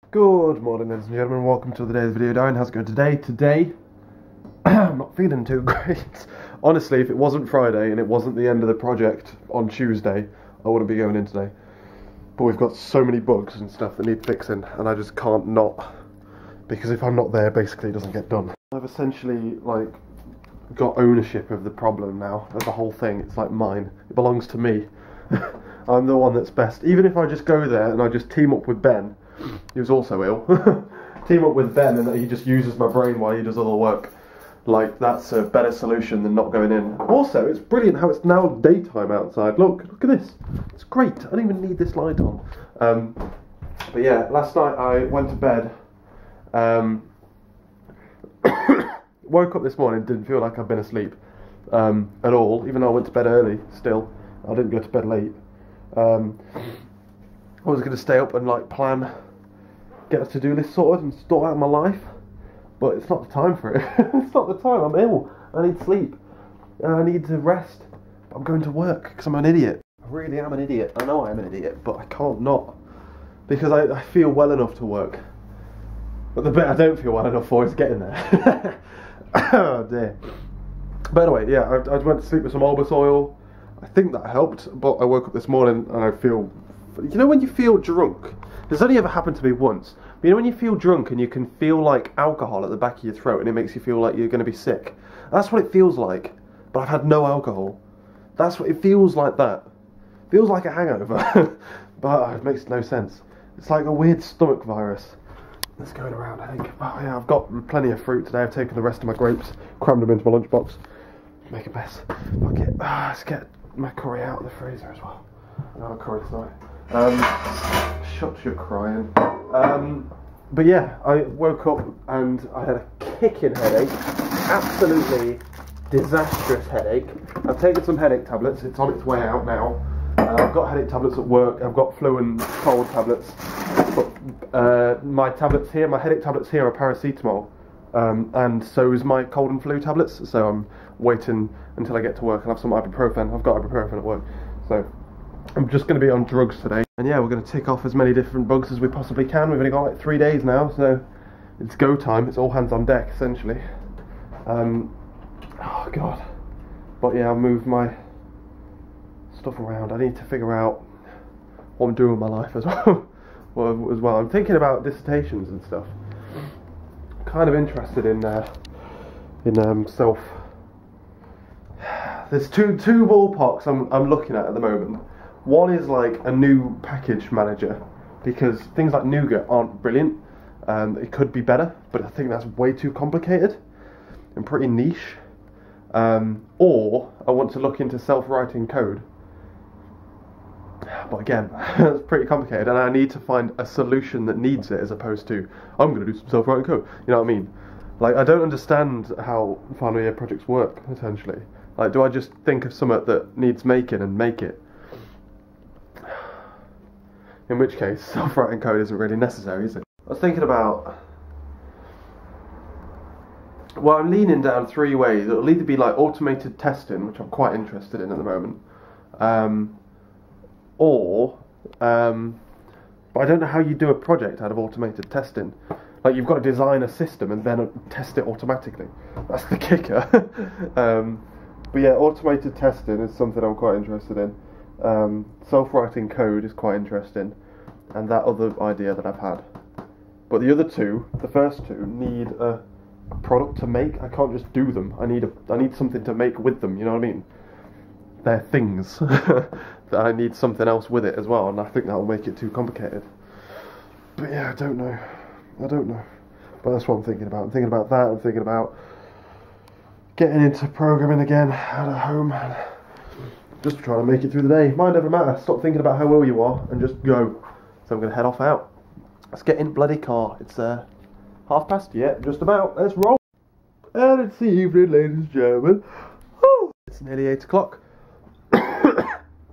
Good morning, ladies and gentlemen. Welcome to today's video. Darren, how's it going today? Today, I'm not feeling too great. Honestly, if it wasn't Friday and it wasn't the end of the project on Tuesday, I wouldn't be going in today. But we've got so many bugs and stuff that need fixing, and I just can't not, because if I'm not there, basically it doesn't get done. I've essentially, got ownership of the problem now, of the whole thing. It's like mine. It belongs to me. I'm the one that's best. Even if I just go there and I just team up with Ben, he was also ill. Team up with Ben and he just uses my brain while he does all the work. Like, that's a better solution than not going in. Also, it's brilliant how it's now daytime outside. Look at this. It's great. I don't even need this light on. But yeah, last night I went to bed. Woke up this morning, didn't feel like I'd been asleep at all. Even though I went to bed early, still. I didn't go to bed late. I was going to stay up and plan, get a to-do list sorted and sort out my life, but it's not the time for it. It's not the time. I'm ill. I need sleep. I need to rest. I'm going to work because I'm an idiot. I really am an idiot. I know I am an idiot, but I can't not, because I feel well enough to work. But the bit I don't feel well enough for is getting there. Oh dear. By the way, yeah, I went to sleep with some Albus oil. I think that helped, but I woke up this morning and I feel... You know when you feel drunk? It's only ever happened to me once. But you know when you feel drunk and you can feel like alcohol at the back of your throat and it makes you feel like you're going to be sick? That's what it feels like. But I've had no alcohol. That's what it feels like. That feels like a hangover. But it makes no sense. It's like a weird stomach virus that's going around, I think. Oh yeah, I've got plenty of fruit today. I've taken the rest of my grapes, crammed them into my lunchbox. Make a mess. Fuck it. Let's get my curry out of the freezer as well. I don't have a curry tonight. Shut your crying. But yeah, I woke up and I had a kicking headache. Absolutely disastrous headache. I've taken some headache tablets. It's on its way out now. I've got headache tablets at work. I've got flu and cold tablets. But my tablets here, my headache tablets here are paracetamol. And so is my cold and flu tablets. So I'm waiting until I get to work and have some ibuprofen. I've got ibuprofen at work. So I'm just going to be on drugs today. And yeah, we're going to tick off as many different bugs as we possibly can. We've only got 3 days now, so it's go time. It's all hands on deck, essentially. Oh god. But yeah, I'll move my stuff around. I need to figure out what I'm doing with my life as well. I'm thinking about dissertations and stuff. Kind of interested in self. There's two ballparks I'm looking at the moment. One is like a new package manager, because things like Nougat aren't brilliant. It could be better, but I think that's way too complicated and pretty niche. Or I want to look into self-writing code. But again, it's pretty complicated, and I need to find a solution that needs it, as opposed to, I'm going to do some self-writing code. You know what I mean? I don't understand how final year projects work, essentially. Do I just think of something that needs making and make it? In which case, self-writing code isn't really necessary, is it? I was thinking about... Well, I'm leaning down 3 ways. It'll either be automated testing, which I'm quite interested in at the moment, but I don't know how you do a project out of automated testing. You've got to design a system and then test it automatically. That's the kicker. But yeah, automated testing is something I'm quite interested in. Self-writing code is quite interesting, and that other idea that I've had. But the other two, the first two, need a product to make. I can't just do them. I need something to make with them. You know what I mean? They're things that I need something else with it as well, and I think that will make it too complicated. But yeah, I don't know. But that's what I'm thinking about. I'm thinking about that. I'm thinking about getting into programming again out of home. Just trying to make it through the day. Mind over matter. Stop thinking about how ill you are and just go. So I'm going to head off out. Let's get in bloody car. It's 1:30. Yeah, just about. Let's roll. And it's the evening, ladies and gentlemen. Woo! It's nearly 8 o'clock.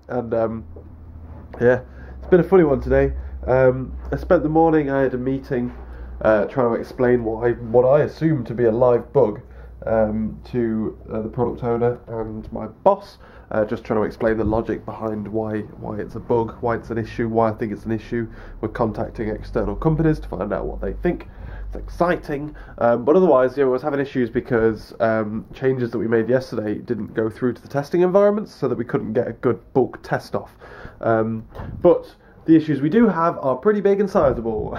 And yeah, it's been a funny one today. I spent the morning. I had a meeting trying to explain what I assumed to be a live bug. to the product owner and my boss, just trying to explain the logic behind why it's a bug, why it's an issue, why I think it's an issue. We're contacting external companies to find out what they think. It's exciting, but otherwise, I was having issues because changes that we made yesterday didn't go through to the testing environments, so that we couldn't get a good bulk test off. But the issues we do have are pretty big and sizable,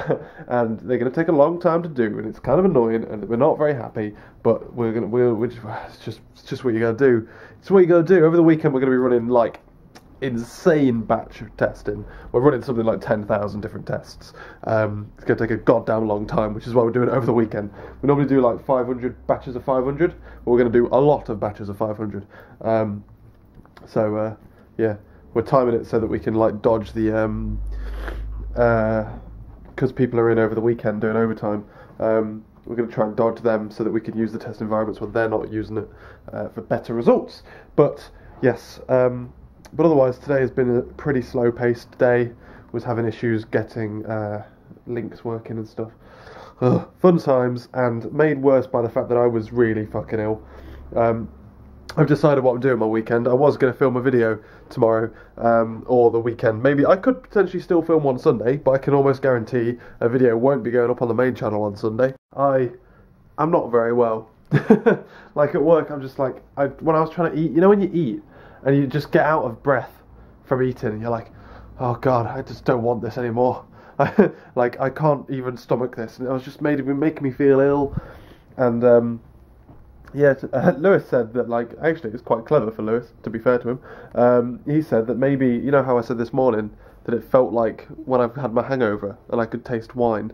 and they're going to take a long time to do, and it's kind of annoying, and we're not very happy. But it's just what you got to do. It's what you got to do. Over the weekend, we're going to be running like insane batch testing. We're running something like 10,000 different tests. It's going to take a goddamn long time, which is why we're doing it over the weekend. We normally do like 500 batches of 500, but we're going to do a lot of batches of 500. Yeah. We're timing it so that we can like dodge the because people are in over the weekend doing overtime. We're going to try and dodge them so that we can use the test environments when they're not using it for better results. But yes, but otherwise today has been a pretty slow-paced day. Was having issues getting links working and stuff. Fun times, and made worse by the fact that I was really fucking ill. I've decided what I'm doing my weekend. I was going to film a video tomorrow, or the weekend. Maybe I could potentially still film on Sunday, but I can almost guarantee a video won't be going up on the main channel on Sunday. I'm not very well. Like at work, I'm just like, when I was trying to eat, you know when you eat and you just get out of breath from eating, and you're like, oh God, I just don't want this anymore. Like I can't even stomach this, and it was just making me feel ill, and yeah, Lewis said that, like, actually it's quite clever for Lewis, to be fair to him. He said that maybe, you know how I said this morning that it felt like when I've had my hangover and I could taste wine.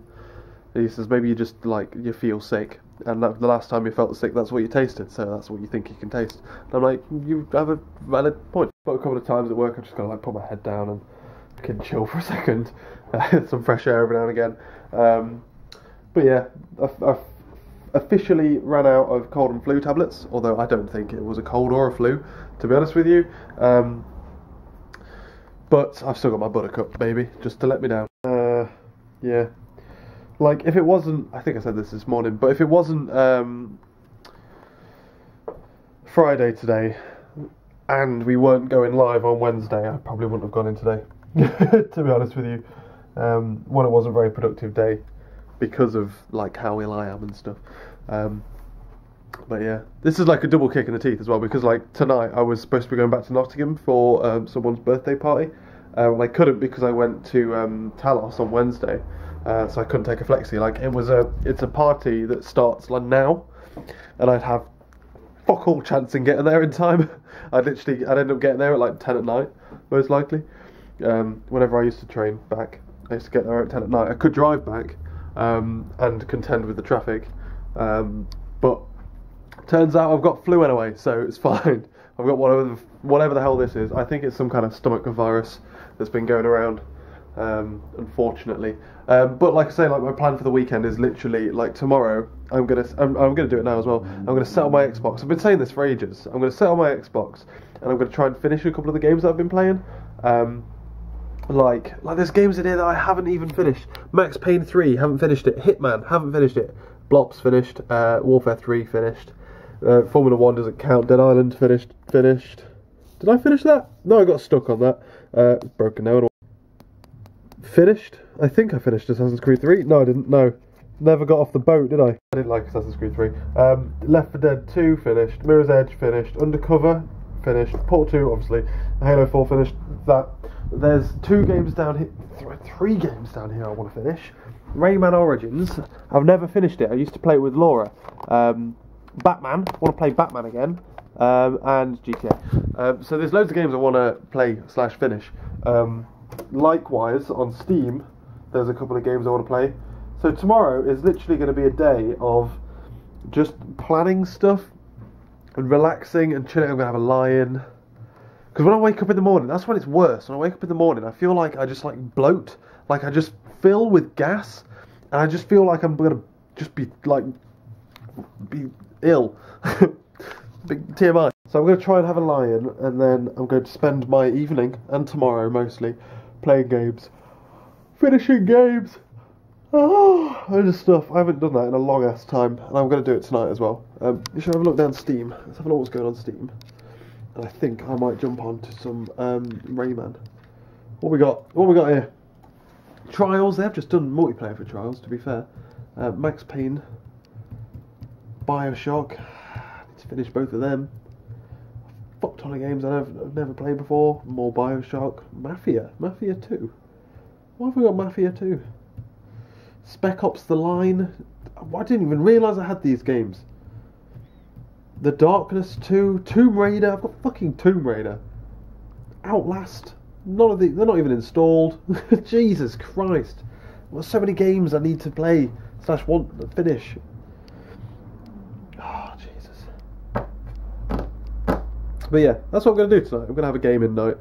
He says maybe you just, like, you feel sick, and that, the last time you felt sick, that's what you tasted, so that's what you think you can taste. And I'm like, you have a valid point. But a couple of times at work I've just got to, like, put my head down and can chill for a second, some fresh air every now and again. But yeah, I've officially ran out of cold and flu tablets, although I don't think it was a cold or a flu, to be honest with you. But I've still got my buttercup, baby, just to let me down. Yeah. Like, if it wasn't, I think I said this morning, but if it wasn't Friday today, and we weren't going live on Wednesday, I probably wouldn't have gone in today, to be honest with you. One, it wasn't a very productive day, because of like how ill I am and stuff. But yeah, this is like a double kick in the teeth as well, because like tonight I was supposed to be going back to Nottingham for someone's birthday party, and I couldn't because I went to Talos on Wednesday, so I couldn't take a flexi. Like it's a party that starts like now, and I'd have fuck all chance in getting there in time. I'd end up getting there at like 10 at night, most likely. Whenever I used to train back, I used to get there at 10 at night. I could drive back and contend with the traffic, but turns out I've got flu anyway, so it's fine. I've got whatever the hell this is. I think it's some kind of stomach virus that's been going around, unfortunately. But like I say, like my plan for the weekend is literally like tomorrow. I'm gonna do it now as well. I'm gonna set on my Xbox. I've been saying this for ages. I'm gonna set on my Xbox and I'm gonna try and finish a couple of the games that I've been playing. Like there's games in here that I haven't even finished. Max Payne 3, haven't finished it. Hitman, haven't finished it. Blops finished. Warfare 3 finished. Formula 1 doesn't count. Dead Island finished. Did I finish that? No, I got stuck on that. It's broken now. Finished? I think I finished Assassin's Creed 3. No, I didn't. No. Never got off the boat, did I? I didn't like Assassin's Creed 3. Left 4 Dead 2 finished. Mirror's Edge finished. Undercover finished. Portal 2, obviously. Halo 4 finished. That. There's 2 games down here. 3 games down here I want to finish. Rayman Origins. I've never finished it. I used to play it with Laura. Batman. I want to play Batman again. And GTA. So there's loads of games I want to play / finish. Likewise, on Steam, there's a couple of games I want to play. So tomorrow is literally going to be a day of just planning stuff and relaxing and chilling. I'm going to have a lie-in. Because when I wake up in the morning, that's when it's worse. When I wake up in the morning, I feel like I just like bloat. Like I just fill with gas. And I just feel like I'm going to just be ill. Big TMI. So I'm going to try and have a lie-in, and then I'm going to spend my evening, and tomorrow mostly, playing games. Finishing games. Oh. loads of stuff. I haven't done that in a long ass time, and I'm going to do it tonight as well. You should have a look down Steam. Let's have a look what's going on Steam. And I think I might jump on to some Rayman. What we got? What we got here? Trials. They have just done multiplayer for Trials, to be fair. Max Payne, Bioshock. I need to finish both of them. Fuck ton of games I've never played before. More Bioshock. Mafia 2. Why have we got Mafia 2? Spec Ops: The Line. I didn't even realise I had these games. The Darkness 2. Tomb Raider. I've got fucking Tomb Raider. Outlast. None of these. They're not even installed. Jesus Christ. There's so many games I need to play / want to finish. Oh, Jesus. But yeah, that's what I'm going to do tonight. I'm going to have a gaming night.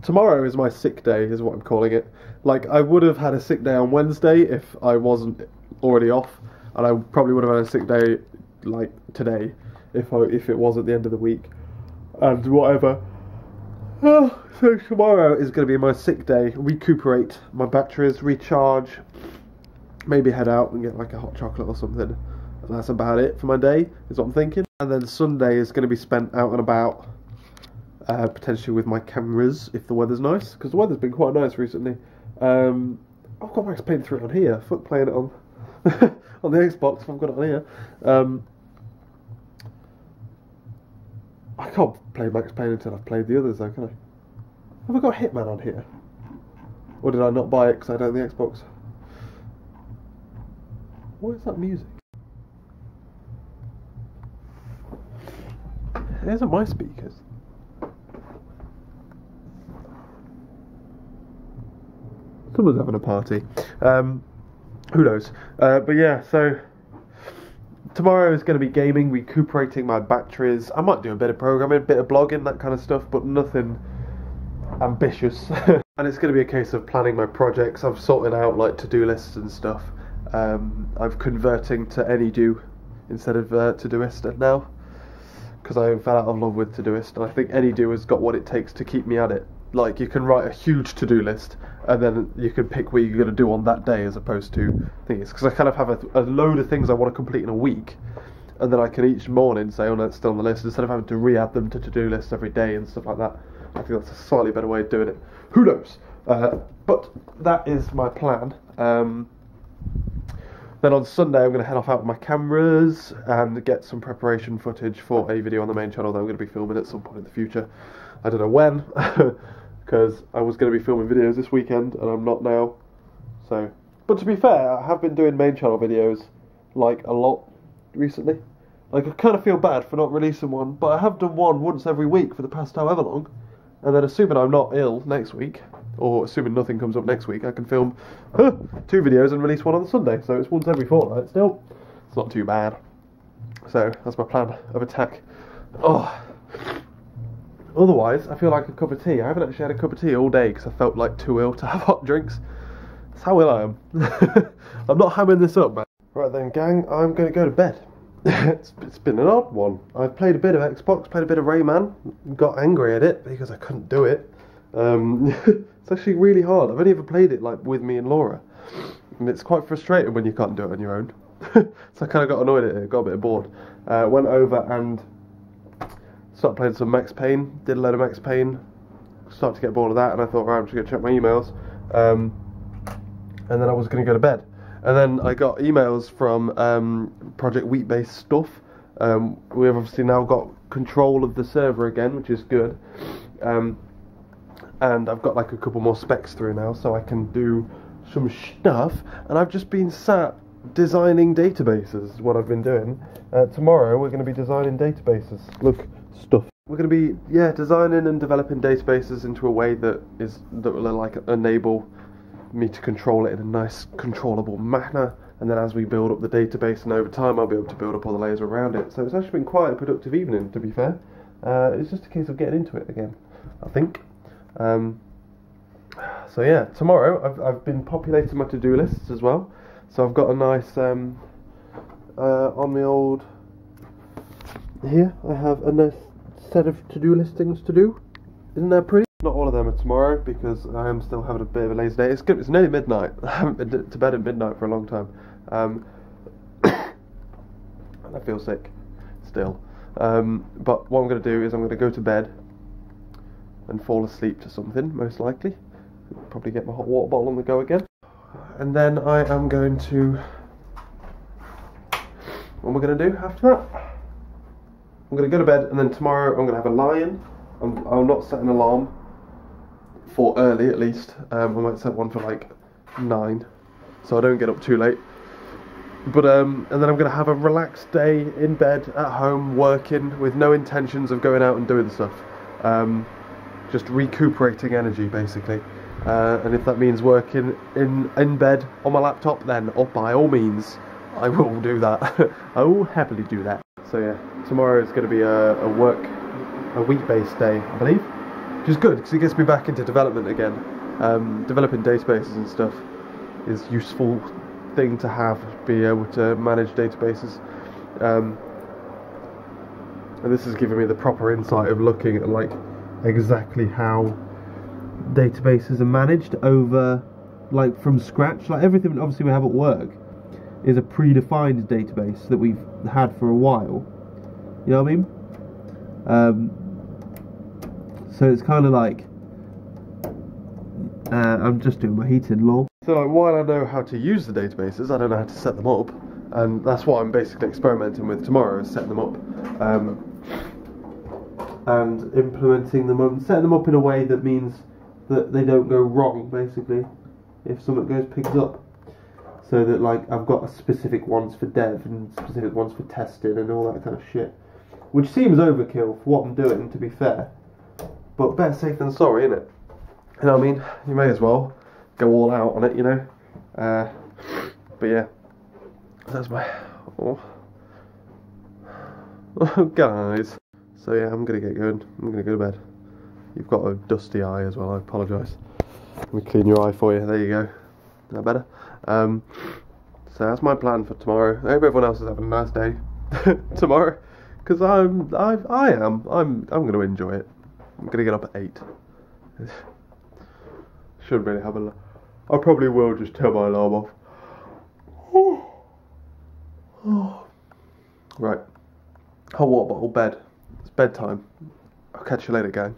Tomorrow is my sick day, is what I'm calling it. Like, I would have had a sick day on Wednesday if I wasn't already off, and I probably would have had a sick day like today if it was at the end of the week, and whatever. So tomorrow is going to be my sick day. Recuperate my batteries, recharge, maybe head out and get like a hot chocolate or something. And that's about it for my day, is what I'm thinking. And then Sunday is going to be spent out and about. Potentially with my cameras if the weather's nice, because the weather's been quite nice recently. I've got Max Payne 3 on here. Fuck playing it on on the Xbox if I've got it on here. I can't play Max Payne until I've played the others though, can I? Have I got Hitman on here? Or did I not buy it because I don't have the Xbox? What is that music? It isn't my speakers. Someone's having a party. Who knows? But yeah, so tomorrow is going to be gaming, recuperating my batteries. I might do a bit of programming, a bit of blogging, that kind of stuff, but nothing ambitious. And it's going to be a case of planning my projects. I've sorted out like to-do lists and stuff. I'm converting to Anydo instead of Todoist now, because I fell out of love with Todoist, and I think Anydo has got what it takes to keep me at it. Like, you can write a huge to-do list, and then you can pick what you're going to do on that day, as opposed to things. Because I kind of have a load of things I want to complete in a week, and then I can each morning say, oh no, it's still on the list, instead of having to re-add them to to-do lists every day and stuff like that. I think that's a slightly better way of doing it. Who knows? But that is my plan. Then on Sunday I'm going to head off out with my cameras and get some preparation footage for a video on the main channel that I'm going to be filming at some point in the future. I don't know when, because I was going to be filming videos this weekend and I'm not now. So, but to be fair, I have been doing main channel videos like a lot recently. Like, I kind of feel bad for not releasing one, but I have done one once every week for the past however long. And then assuming I'm not ill next week, or assuming nothing comes up next week, I can film 2 videos and release one on the Sunday. So it's once every fortnight still. It's not too bad. So that's my plan of attack. Oh. Otherwise, I feel like a cup of tea. I haven't actually had a cup of tea all day because I felt like too ill to have hot drinks. That's how ill I am. I'm not hamming this up, man. Right then, gang, I'm going to go to bed. It's been an odd one. I've played a bit of Xbox, played a bit of Rayman, got angry at it because I couldn't do it. It's actually really hard. I've only ever played it like with me and Laura, and it's quite frustrating when you can't do it on your own. So I kind of got annoyed at it, got a bit bored. Went over and started playing some Max Payne, did a load of Max Payne, started to get bored of that, and I thought, right, I'm just going to check my emails, and then I was going to go to bed. And then I got emails from Project Wheat-based stuff. We've obviously now got control of the server again, which is good. And I've got like a couple more specs through now, so I can do some stuff. And I've just been sat designing databases, is what I've been doing. Tomorrow we're going to be designing databases. Look, stuff. We're going to be, designing and developing databases into a way that will like enable me to control it in a nice, controllable manner, and then as we build up the database and over time I'll be able to build up all the layers around it. So it's actually been quite a productive evening, to be fair. It's just a case of getting into it again, I think. So yeah, tomorrow I've been populating my to-do lists as well. So I've got a nice, on the old, here I have a nice set of to-do listings to do. Isn't that pretty? Not all of them are tomorrow because I am still having a bit of a lazy day. It's good. It's nearly midnight. I haven't been to bed at midnight for a long time, and I feel sick still. But what I'm going to do is I'm going to go to bed and fall asleep to something, most likely. Probably get my hot water bottle on the go again, and then I am going to. What am I going to do after that? I'm going to go to bed, and then tomorrow I'm going to have a lie-in. I'll not set an alarm for early, at least. I might set one for like 9, so I don't get up too late. But and then I'm going to have a relaxed day in bed at home, working with no intentions of going out and doing stuff. Just recuperating energy, basically. And if that means working in bed on my laptop, then by all means, I will do that. I will happily do that. So yeah, tomorrow is going to be a week-based day, I believe, which is good because it gets me back into development again. Developing databases and stuff is a useful thing to have, be able to manage databases. And this has given me the proper insight of looking at like exactly how databases are managed over, like from scratch. Like everything obviously we have at work is a predefined database that we've had for a while, you know what I mean? So it's kind of like I'm just doing my heating law. So like, while I know how to use the databases, I don't know how to set them up, and that's what I'm basically experimenting with tomorrow, is setting them up and implementing them and setting them up in a way that means that they don't go wrong, basically, if something goes picked up. So that like I've got specific ones for dev and specific ones for testing and all that kind of shit, which seems overkill for what I'm doing, to be fair. But better safe than sorry, innit? You know what I mean? You may as well go all out on it, you know. But yeah, that's my oh guys. So yeah, I'm gonna get going. I'm gonna go to bed. You've got a dusty eye as well. I apologise. Let me clean your eye for you. There you go. Is that better? So that's my plan for tomorrow. I hope everyone else is having a nice day tomorrow, because I'm going to enjoy it. I'm going to get up at 8. Shouldn't really have a. I probably will just turn my alarm off. Right, hot water bottle, bed. It's bedtime. I'll catch you later, gang.